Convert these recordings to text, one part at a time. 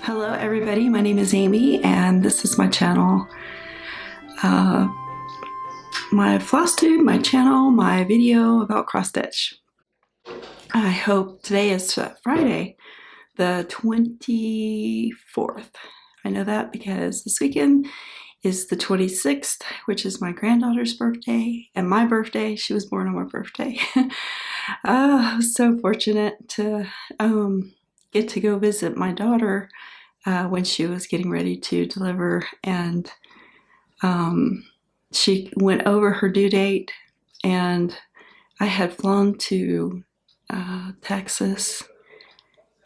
Hello everybody, my name is Amy and this is my channel, my Flosstube, my channel, my video about cross stitch. I hope today is Friday the 24th. I know that because this weekend is the 26th, which is my granddaughter's birthday and my birthday. She was born on my birthday. I was so fortunate to get to go visit my daughter when she was getting ready to deliver, and she went over her due date, and I had flown to Texas,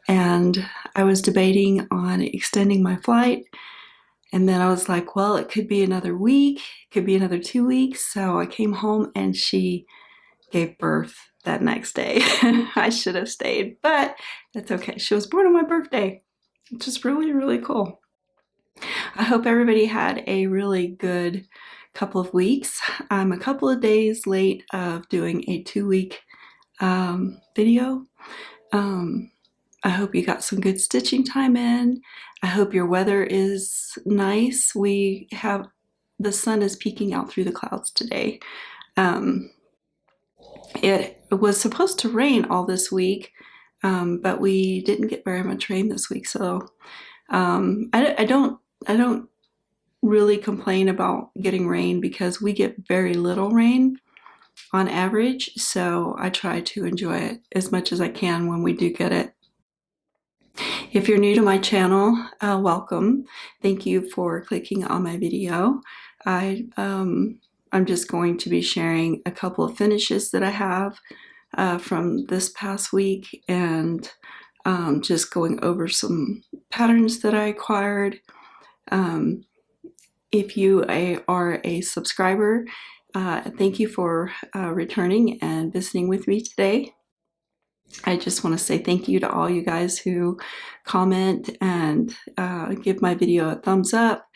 and I was debating on extending my flight, and then I was like, well, it could be another week, it could be another 2 weeks, so I came home and she gave birth that next day. I should have stayed, but that's okay. She was born on my birthday, which is really, really cool. I hope everybody had a really good couple of weeks. I'm a couple of days late of doing a 2-week video. I hope you got some good stitching time in. I hope your weather is nice. The sun is peeking out through the clouds today. It was supposed to rain all this week, but we didn't get very much rain this week, so I don't really complain about getting rain because we get very little rain on average, so I try to enjoy it as much as I can when we do get it. If you're new to my channel, welcome. Thank you for clicking on my video. I'm just going to be sharing a couple of finishes that I have from this past week, and just going over some patterns that I acquired. If you are a subscriber, thank you for returning and visiting with me today. I just want to say thank you to all you guys who comment and give my video a thumbs up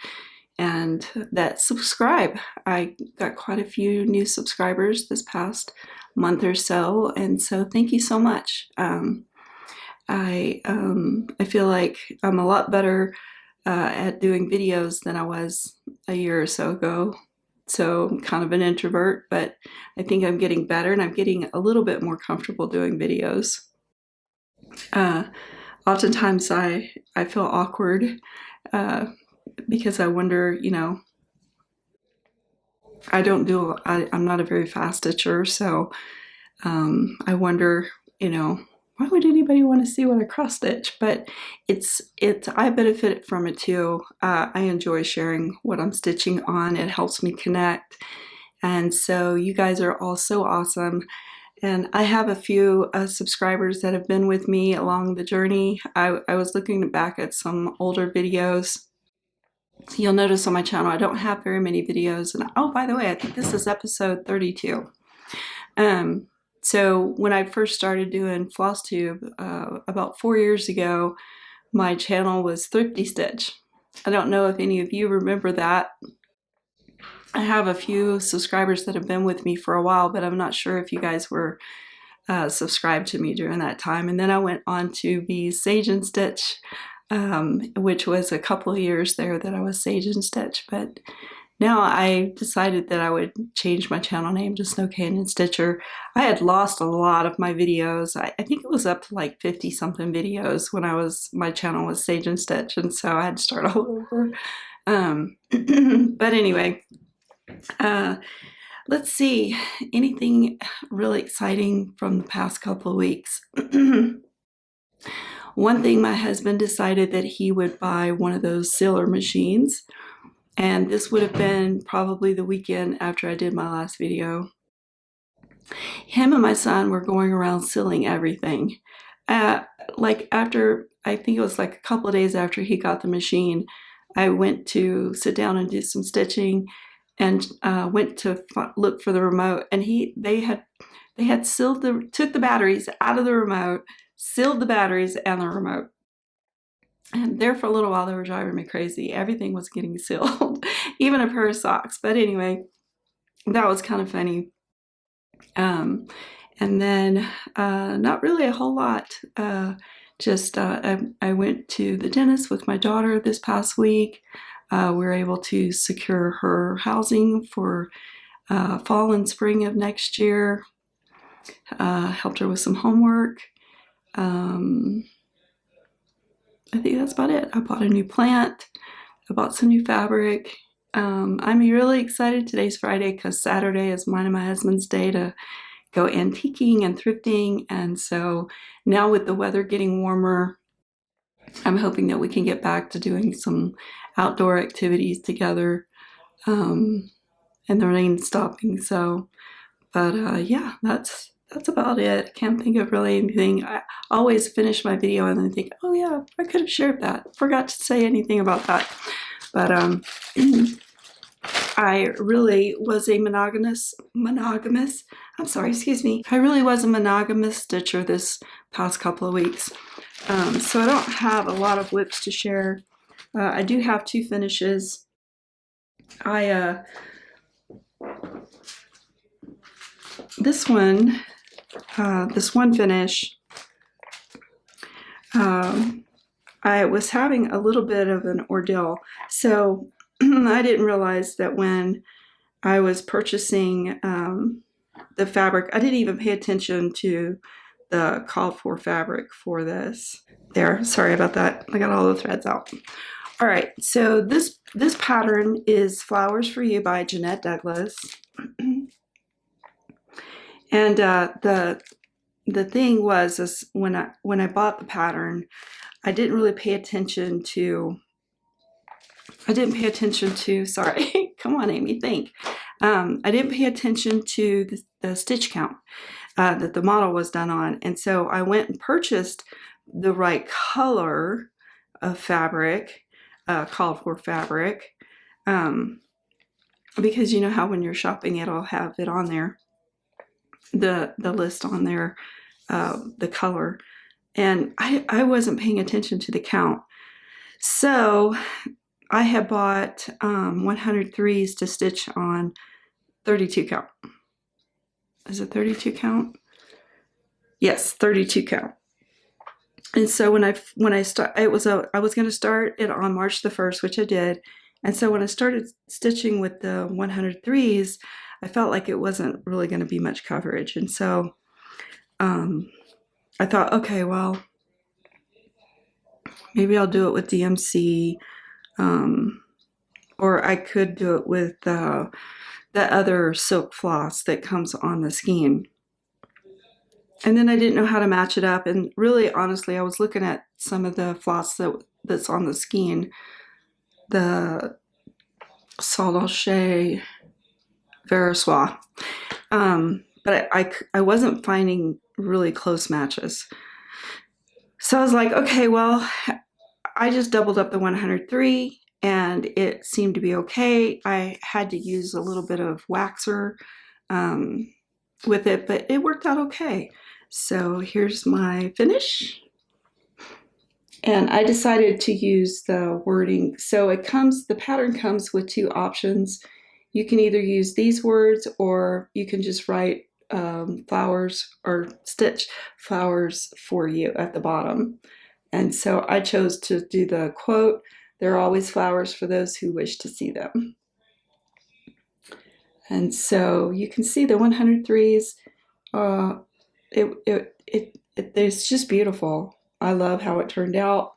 and that subscribe. I got quite a few new subscribers this past month or so, and so thank you so much. I feel like I'm a lot better at doing videos than I was a year or so ago. So I'm kind of an introvert, but I think I'm getting better and I'm getting a little bit more comfortable doing videos. Oftentimes I feel awkward because I wonder, you know, I'm not a very fast stitcher, so I wonder, you know, why would anybody want to see what I cross stitch? But I benefit from it too. I enjoy sharing what I'm stitching on. It helps me connect. And so you guys are all so awesome. And I have a few subscribers that have been with me along the journey. I was looking back at some older videos. You'll notice on my channel I don't have very many videos. And oh, by the way, I think this is episode 32. So when I first started doing Flosstube about 4 years ago, my channel was Thrifty Stitch. I don't know if any of you remember that. I have a few subscribers that have been with me for a while, but I'm not sure if you guys were subscribed to me during that time. And then I went on to be Sage and Stitch, which was a couple of years there that I was Sage and Stitch. But now I decided that I would change my channel name to Snow Canyon Stitcher. I had lost a lot of my videos. I think it was up to like 50 something videos when my channel was Sage and Stitch, and so I had to start all over. But anyway, let's see, anything really exciting from the past couple of weeks. One thing, my husband decided that he would buy one of those sealer machines. And this would have been probably the weekend after I did my last video. Him and my son were going around sealing everything. Like after, I think it was like a couple of days after he got the machine, I went to sit down and do some stitching, and went to look for the remote. And they had took the batteries out of the remote, sealed the batteries and the remote. And there for a little while, they were driving me crazy. Everything was getting sealed, even a pair of socks. But anyway, that was kind of funny. And then not really a whole lot just I went to the dentist with my daughter this past week. We were able to secure her housing for fall and spring of next year. Helped her with some homework. I think that's about it. I bought a new plant. I bought some new fabric. I'm really excited. Today's Friday because Saturday is mine and my husband's day to go antiquing and thrifting. And so now with the weather getting warmer, I'm hoping that we can get back to doing some outdoor activities together, and the rain stopping. So, but yeah, that's about it. I can't think of really anything. I always finish my video and then think, oh yeah, I could have shared that. Forgot to say anything about that. But I really was a monogamous, I'm sorry, excuse me. I really was a monogamous stitcher this past couple of weeks. So I don't have a lot of WIPs to share. I do have 2 finishes. This one finish, I was having a little bit of an ordeal. So I didn't realize that when I was purchasing the fabric, I didn't even pay attention to the called for fabric for this. There, sorry about that. I got all the threads out. All right, so this pattern is Flowers for You by Jeanette Douglas. And the thing was is when I bought the pattern, I didn't really pay attention to. Sorry, come on, Amy, think. I didn't pay attention to the stitch count that the model was done on, and so I went and purchased the right color of fabric, called for fabric, because you know how when you're shopping, it'll have it on there, the list on there, the color, and I wasn't paying attention to the count, so I had bought 103s to stitch on 32 count. Is it 32 count? Yes, 32 count. And so when I I was going to start it on March the 1st, which I did. And so when I started stitching with the 103s, I felt like it wasn't really going to be much coverage. And so I thought, okay, well, maybe I'll do it with DMC, or I could do it with the other silk floss that comes on the skein. And then I didn't know how to match it up. And really, honestly, I was looking at some of the floss that's on the skein, the Saldache Versois. But I wasn't finding really close matches. So I was like, okay, well, I just doubled up the 103 and it seemed to be okay. I had to use a little bit of waxer with it, but it worked out okay. So here's my finish. And I decided to use the wording. So the pattern comes with 2 options. You can either use these words or you can just write flowers or stitch flowers for you at the bottom. And so I chose to do the quote, "There are always flowers for those who wish to see them." And so you can see the 103s. It's just beautiful. I love how it turned out.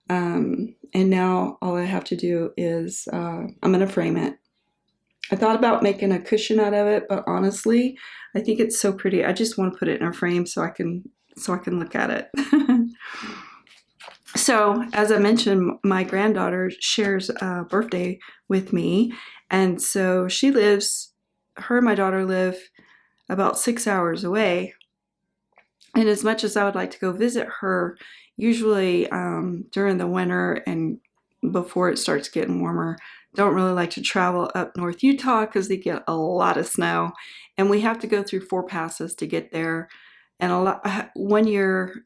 And now all I have to do is I'm going to frame it. I thought about making a cushion out of it, but honestly, I think it's so pretty. I just want to put it in a frame so I can look at it. So, as I mentioned, my granddaughter shares a birthday with me, and so her and my daughter live about 6 hours away. And as much as I would like to go visit her, usually during the winter and before it starts getting warmer, don't really like to travel up North Utah because they get a lot of snow, and we have to go through 4 passes to get there. And one year,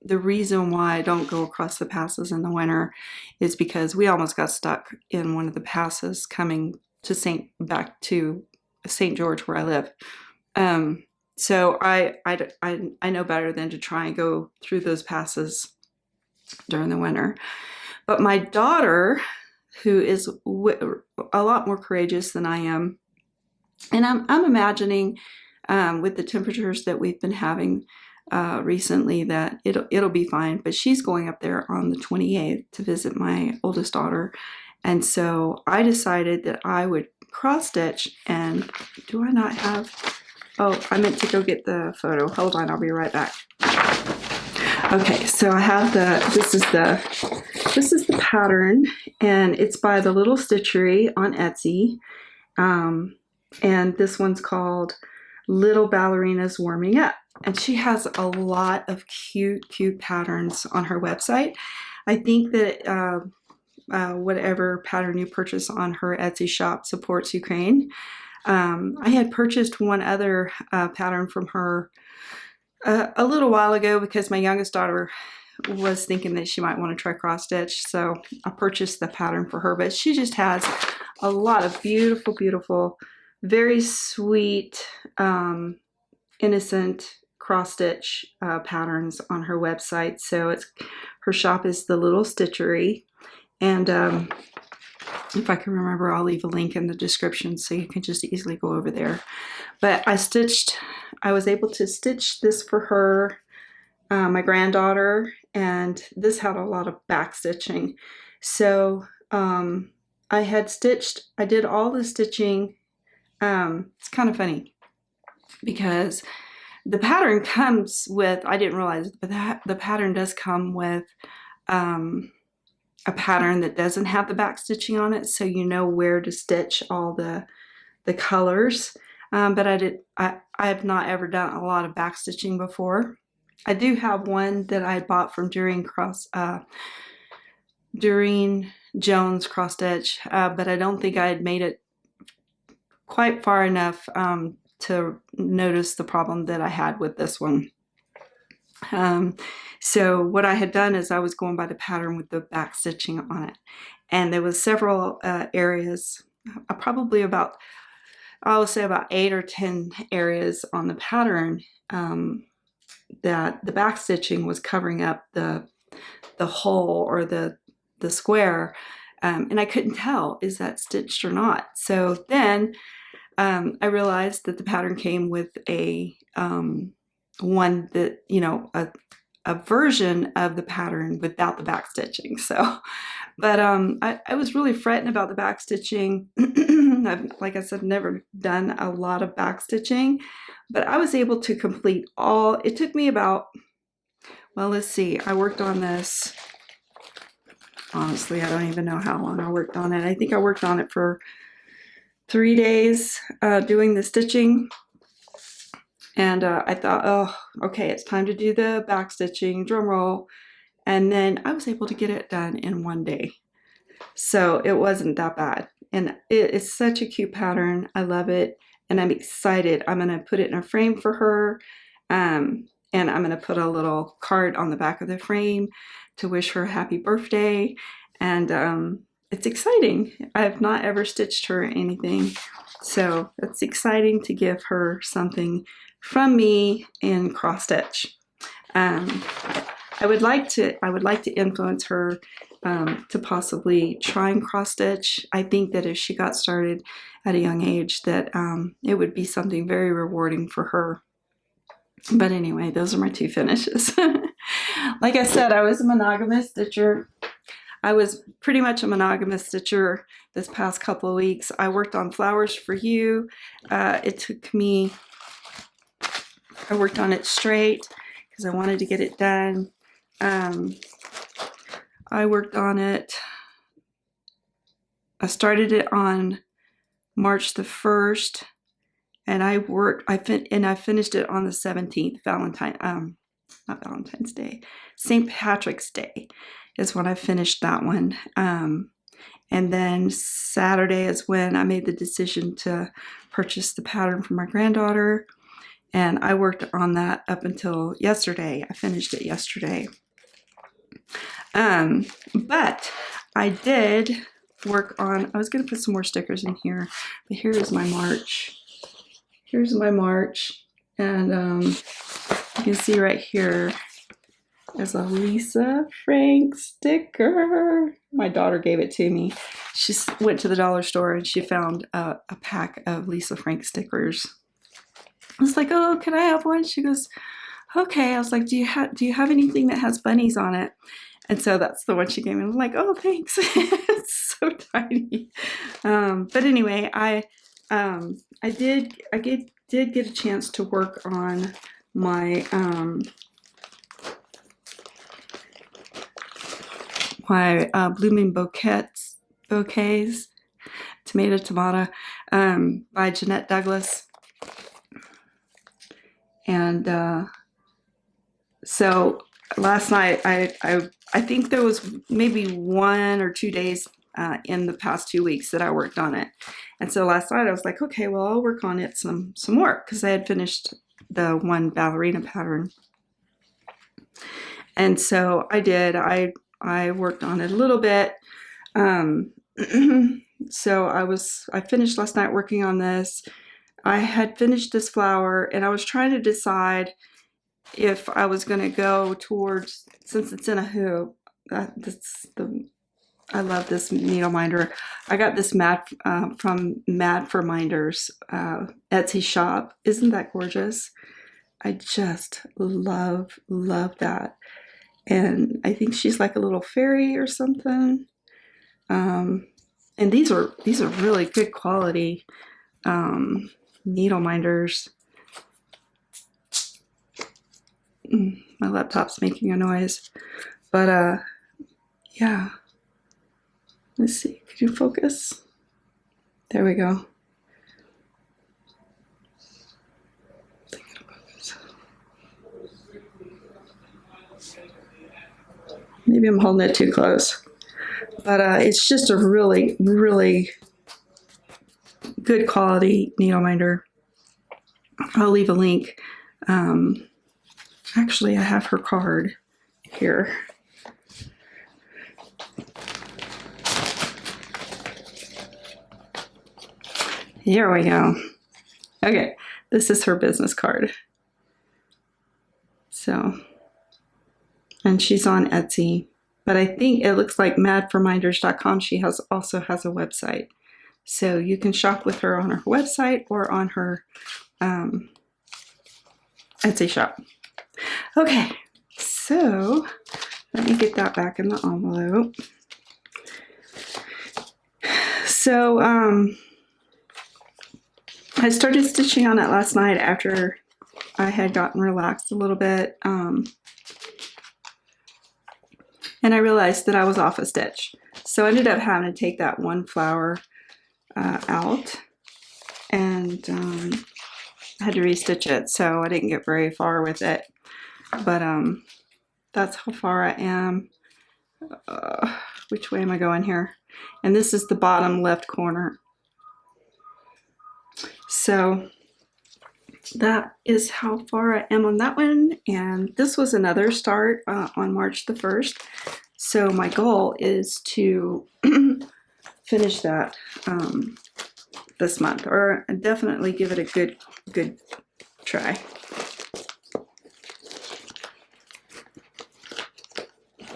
the reason why I don't go across the passes in the winter is because we almost got stuck in one of the passes coming to back to St. George where I live. So I know better than to try and go through those passes during the winter. But my daughter, who is a lot more courageous than I am, and I'm imagining with the temperatures that we've been having recently that it'll be fine. But she's going up there on the 28th to visit my oldest daughter, and so I decided that I would cross stitch. And do I not have? Oh, I meant to go get the photo. Hold on, I'll be right back. Okay, so I have this is the pattern, and it's by the Little Stitchery on Etsy. And this one's called Little Ballerinas Warming Up. And she has a lot of cute patterns on her website. I think that whatever pattern you purchase on her Etsy shop supports Ukraine. I had purchased one other pattern from her a little while ago because my youngest daughter was thinking that she might want to try cross stitch, so I purchased the pattern for her. But she just has a lot of beautiful, very sweet, innocent cross stitch patterns on her website. So her shop is the Little Stitchery, and if I can remember, I'll leave a link in the description so you can just easily go over there. But I was able to stitch this for her, my granddaughter, and this had a lot of back stitching. So I did all the stitching. It's kind of funny because the pattern comes with, I didn't realize, but the pattern does come with a pattern that doesn't have the back stitching on it, so you know where to stitch all the colors. But I have not ever done a lot of back stitching before. I do have one that I bought from Doreen Jones cross stitch, but I don't think I had made it quite far enough to notice the problem that I had with this one. So what I had done is I was going by the pattern with the back stitching on it, and there was several areas, probably about, I would say about 8 or 10 areas on the pattern that the back stitching was covering up the hole or the square, and I couldn't tell, is that stitched or not. So then I realized that the pattern came with a one that, a version of the pattern without the back stitching. So, but I was really fretting about the back stitching. I've, like I said, never done a lot of back stitching, but I was able to complete all. It took me about, well, let's see, I worked on this, honestly, I don't even know how long I worked on it. I think I worked on it for 3 days doing the stitching. And I thought, oh, okay, it's time to do the back stitching, drum roll. And then I was able to get it done in 1 day. So it wasn't that bad. And it's such a cute pattern. I love it. And I'm excited. I'm going to put it in a frame for her. And I'm going to put a little card on the back of the frame to wish her happy birthday. And it's exciting. I've not ever stitched her anything. So it's exciting to give her something from me in cross stitch. I would like to influence her to possibly try and cross stitch. I think that if she got started at a young age, that it would be something very rewarding for her. But anyway, those are my 2 finishes. Like I said, I was a monogamous stitcher. I was pretty much a monogamous stitcher this past couple of weeks. I worked on Flowers for You. It took me, I worked on it straight because I wanted to get it done. I worked on it, I started it on March the 1st, and I finished it on the 17th, not Valentine's Day, St. Patrick's Day is when I finished that one. And then Saturday is when I made the decision to purchase the pattern for my granddaughter. And I worked on that up until yesterday. I finished it yesterday. But I did work on, I was going to put some more stickers in here, but here's my March. Here's my March. And you can see right here is a Lisa Frank sticker. My daughter gave it to me. She went to the dollar store and she found a pack of Lisa Frank stickers. I was like, oh, can I have one? She goes, okay. I was like, do you have anything that has bunnies on it? And so that's the one she gave me. I'm like, oh, thanks. It's so tiny. But anyway, I did get a chance to work on my blooming bouquets, tomato, by Jeanette Douglas. And so last night, I think there was maybe 1 or 2 days in the past 2 weeks that I worked on it. And so last night I was like, okay, well, I'll work on it some more, because I had finished the one ballerina pattern. And so I did. I worked on it a little bit. So I finished last night working on this. I had finished this flower, and I was trying to decide if I was going to go towards, since it's in a hoop, I love this needle minder. I got this from Mad for Minders Etsy shop. Isn't that gorgeous? I just love that. And I think she's like a little fairy or something. And these are really good quality needle minders. My laptop's making a noise, but yeah. Let's see, could you focus? There we go. Maybe I'm holding it too close, but it's just a really good quality needle minder. I'll leave a link. Actually, I have her card here. Here we go. Okay, this is her business card. So, and she's on Etsy, but I think it looks like madforminders.com. She also has a website. So you can shop with her on her website or on her Etsy shop. Okay, so let me get that back in the envelope. So I started stitching on it last night after I had gotten relaxed a little bit. And I realized that I was off a stitch. So I ended up having to take that one flower out, and I had to restitch it, so I didn't get very far with it. But that's how far I am. Which way am I going here? And this is the bottom left corner. So that is how far I am on that one. And this was another start on March the 1st. So my goal is to finish that this month, or definitely give it a good try.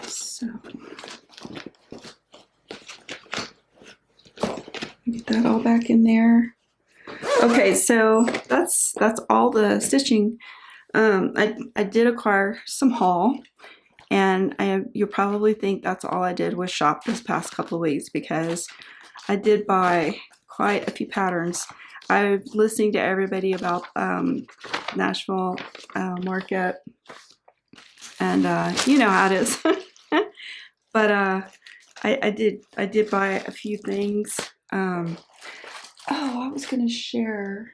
So get that all back in there. Okay, so that's all the stitching. I did acquire some haul, and you'll probably think that's all I did was shop this past couple of weeks, because I did buy quite a few patterns. I'm listening to everybody about Nashville market, and you know how it is. But I did buy a few things. Oh, I was gonna share.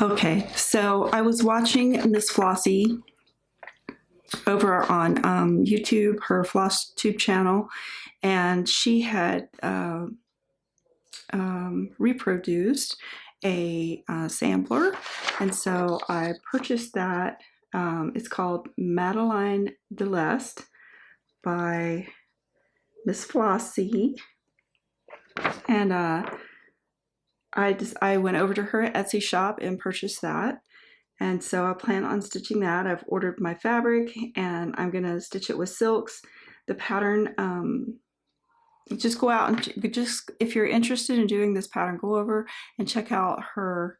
Okay, so I was watching Miss Flossy over on YouTube, her Flosstube channel, and she had reproduced a sampler, and so I purchased that. It's called Madeleine Delest by Miss Flossy, and I went over to her Etsy shop and purchased that. And so I plan on stitching that. I've ordered my fabric and I'm going to stitch it with silks. The pattern, just go out and just, if you're interested in doing this pattern, go over and check out her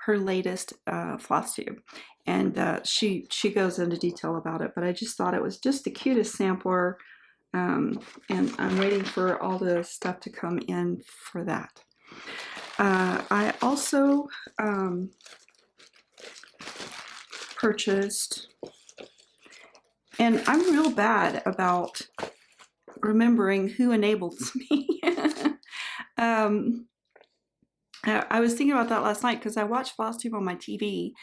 latest Flosstube. And she goes into detail about it, but I just thought it was just the cutest sampler. And I'm waiting for all the stuff to come in for that. I also purchased, and I'm real bad about remembering who enables me. I was thinking about that last night because I watched Flosstube on my TV,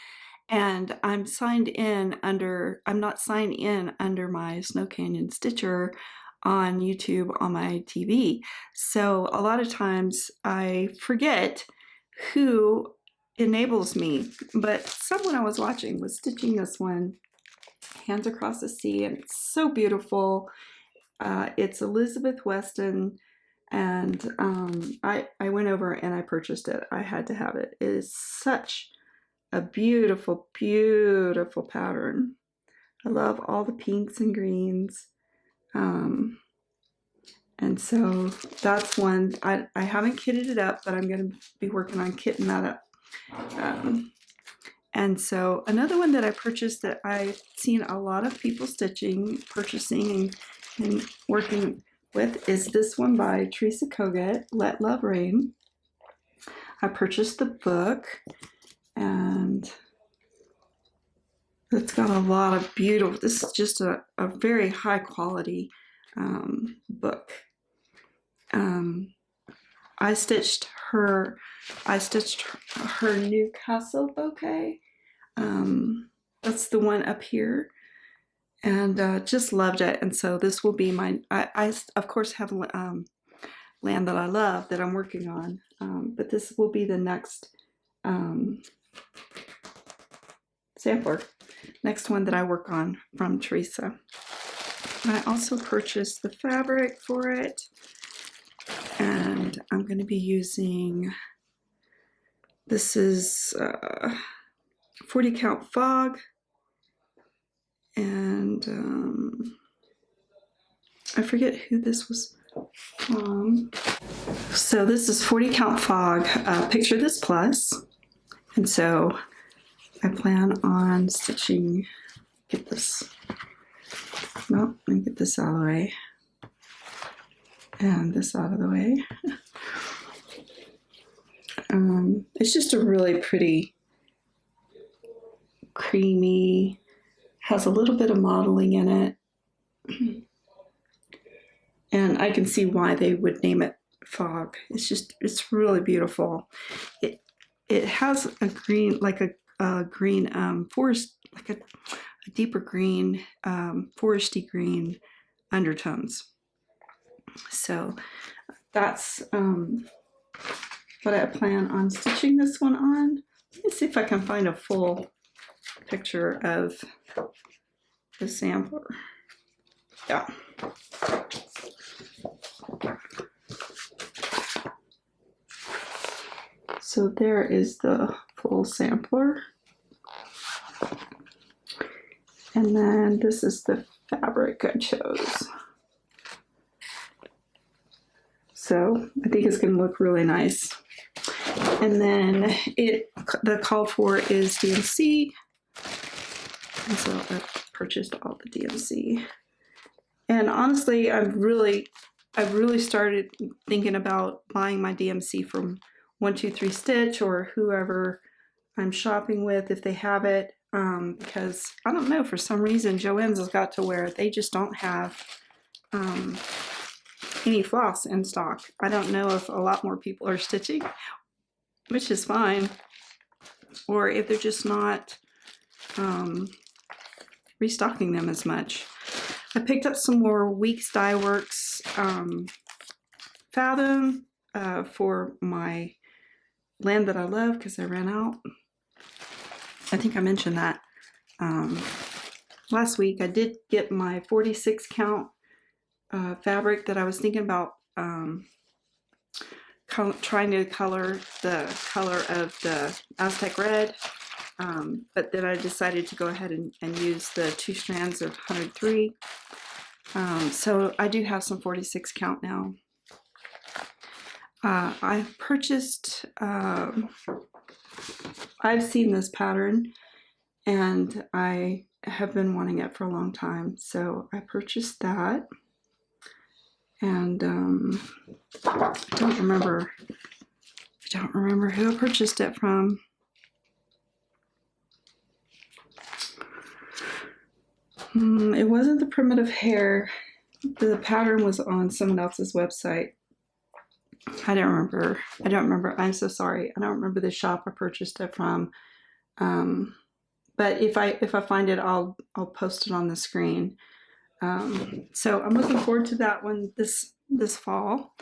and I'm not signed in under my Snow Canyon Stitcher on YouTube on my TV. So a lot of times I forget who enables me, but someone I was watching was stitching this one, Hands Across the Sea, and it's so beautiful. It's Elizabeth Weston, and I went over and I purchased it. I had to have it. It is such a beautiful, beautiful pattern. I love all the pinks and greens. And so that's one. I haven't kitted it up, but I'm going to be working on kitting that up. And so another one that I purchased that I've seen a lot of people purchasing and working with is this one by Theresa Kogut, Let Love Rain. I purchased the book, and it's got a lot of beautiful, this is just a very high quality book. I stitched her Newcastle bouquet. That's the one up here, and just loved it. And so this will be my, I of course have Land That I Love that I'm working on, but this will be the next sampler, next one that I work on from Theresa. I also purchased the fabric for it, and I'm going to be using, this is 40 count fog, and I forget who this was from. So this is 40 count fog, Picture This Plus, and so I plan on stitching, get this, no, let me get this out of the way, and this out of the way. It's just a really pretty, creamy, has a little bit of modeling in it, and I can see why they would name it fog. It's really beautiful. It has a green, like a green forest, like a deeper green, foresty green undertones. So that's what I plan on stitching this one on. Let me see if I can find a full picture of the sampler. Yeah. So there is the full sampler. And then this is the fabric I chose. So I think it's going to look really nice. And then the call for is DMC. And so I purchased all the DMC. And honestly, I've really started thinking about buying my DMC from 123 Stitch or whoever I'm shopping with if they have it. Because I don't know, for some reason Joann's has got to where they just don't have any floss in stock. I don't know if a lot more people are stitching, which is fine, or if they're just not restocking them as much. I picked up some more Weeks Dye Works Fathom for my Land That I Love because I ran out. I think I mentioned that last week. I did get my 46 count fabric that I was thinking about trying to color the color of the Aztec red, but then I decided to go ahead and use the 2 strands of 103. So I do have some 46 count now. I've purchased, I've seen this pattern and I have been wanting it for a long time, so I purchased that. And I don't remember who I purchased it from. It wasn't the primitive Hare. The pattern was on someone else's website. I don't remember. I'm so sorry. I don't remember the shop I purchased it from. But if I find it, I'll post it on the screen. So I'm looking forward to that one this fall.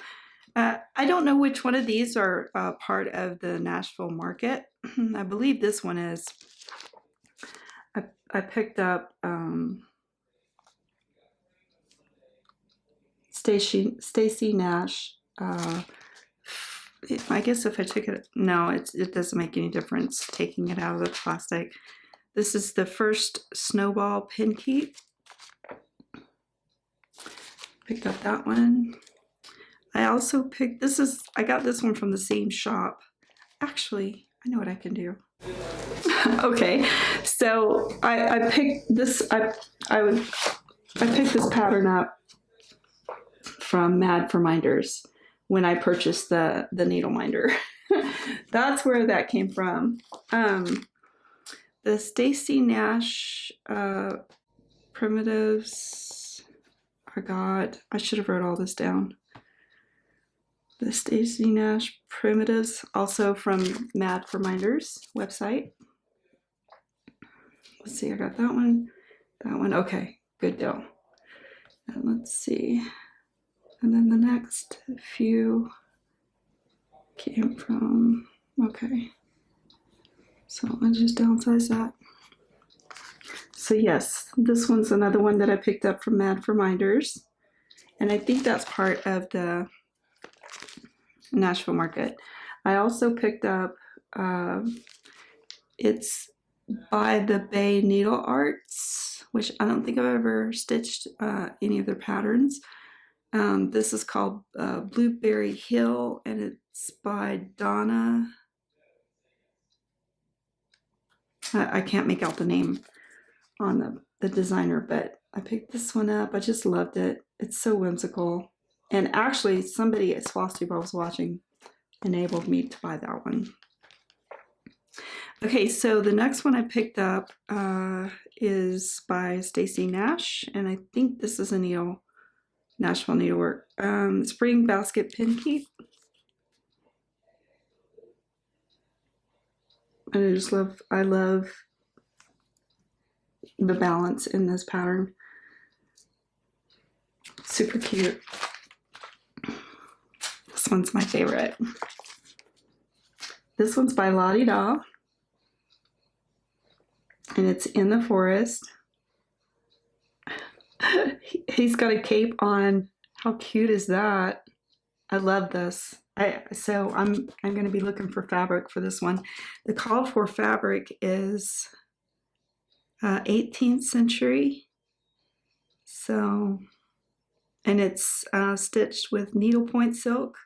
I don't know which one of these are part of the Nashville market. I believe this one is. I picked up Stacey Nash. I guess if I took it, no, it doesn't make any difference taking it out of the plastic. This is the first Snowball pin keep. Picked up that one. I also picked, I got this one from the same shop. Actually, I know what I can do. Okay, so I picked this, I picked this pattern up from Mad for Minders when I purchased the needle minder. That's where that came from. The Stacey Nash primitives I should have wrote all this down. The Stacey Nash primitives, also from Mad for Minders website. Let's see, I got that one. Okay, good deal. And let's see. And then the next few came from, okay. So I'll just downsize that. So yes, this one's another one that I picked up from Mad for Minders. And I think that's part of the Nashville market. I also picked up, it's by the Bay Needle Arts, which I don't think I've ever stitched any of their patterns. This is called Blueberry Hill, and it's by Donna. I can't make out the name on the designer, but I picked this one up. I just loved it. It's so whimsical. And actually, somebody at Flosstube I was watching enabled me to buy that one. Okay, so the next one I picked up is by Stacey Nash, and I think this is a Nashville needlework. Spring basket pin keep. And I love the balance in this pattern. Super cute. This one's my favorite. This one's by Lottie Da. And it's in the forest. He's got a cape on. How cute is that? I love this. So I'm going to be looking for fabric for this one. The called for fabric is 18th century. So, and it's stitched with needlepoint silk,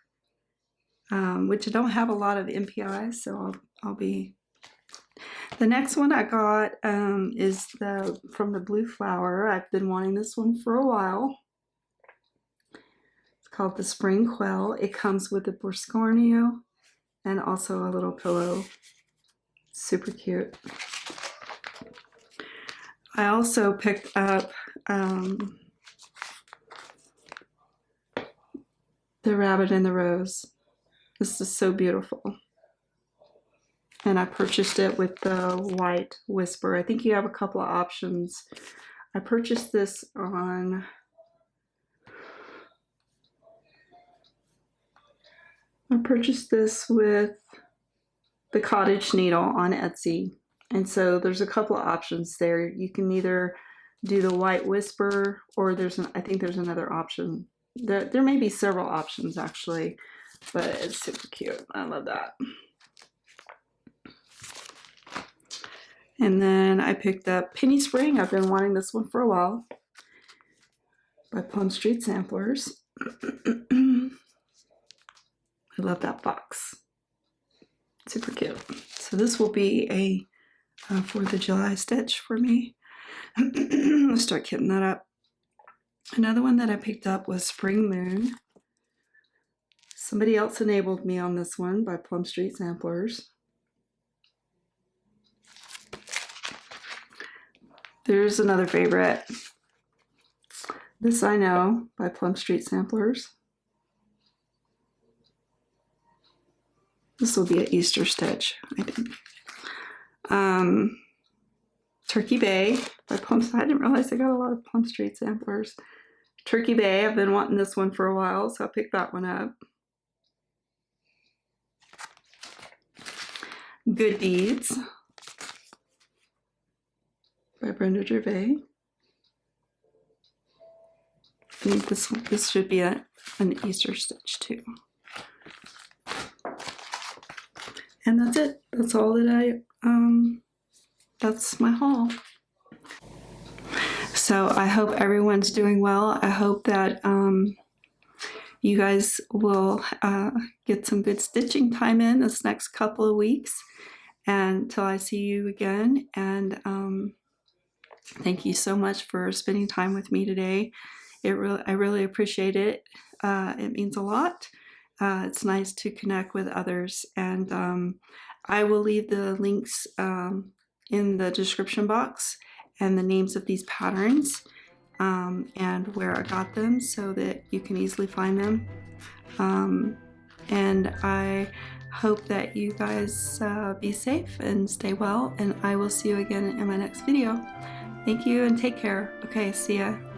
which I don't have a lot of MPI, so I'll be. The next one I got is from the Blue Flower. I've been wanting this one for a while. It's called the Spring Quail. It comes with a Borscornio and also a little pillow. Super cute. I also picked up the Rabbit and the Rose. This is so beautiful. And I purchased it with the white whisper. I think you have a couple of options. I purchased this on with the cottage needle on Etsy. And so there's a couple of options there. You can either do the white whisper, or I think there's another option. There may be several options actually. but it's super cute. I love that. And then I picked up Penny Spring. I've been wanting this one for a while, by Plum Street Samplers. I love that box. Super cute. So this will be a 4th of July stitch for me. Let's start kitting that up. Another one that I picked up was Spring Moon. Somebody else enabled me on this one, by Plum Street Samplers. There's another favorite. This I Know, by Plum Street Samplers. This will be an Easter stitch, I think. Turkey Bay by Plum. I didn't realize I got a lot of Plum Street Samplers. Turkey Bay, I've been wanting this one for a while, so I picked that one up. Good Deeds by Brenda Gervais. I think this should be an Easter stitch too. And that's it. That's all that that's my haul. So I hope everyone's doing well. I hope that you guys will get some good stitching time in this next couple of weeks until I see you again. And thank you so much for spending time with me today. I really appreciate it. It means a lot. It's nice to connect with others, and I will leave the links in the description box and the names of these patterns and where I got them so that you can easily find them. And I hope that you guys be safe and stay well, and I will see you again in my next video. Thank you and take care. Okay, see ya.